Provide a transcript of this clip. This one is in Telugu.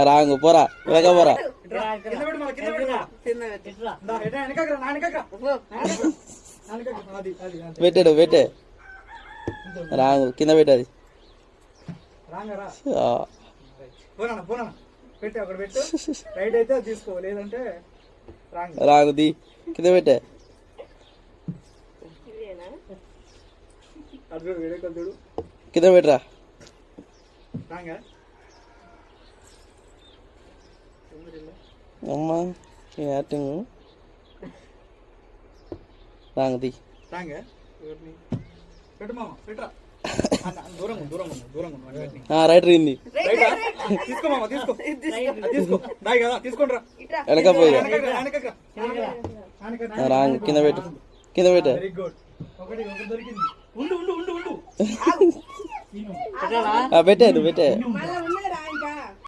రాంగు పోరా వెనక పోరా. పెట్టాడు పెట్టే రాంగు కింద పెట్టది. రాంగు ది కింద పెట్టే. కింద పెట్టరా. అమ్మా యాక్టింగ్ రాంగది రైట్ రింది వెనక పోయి రాంగ్ కింద పెట్టు కింద పెట్ట. పెట్టే నువ్వు పెట్టే.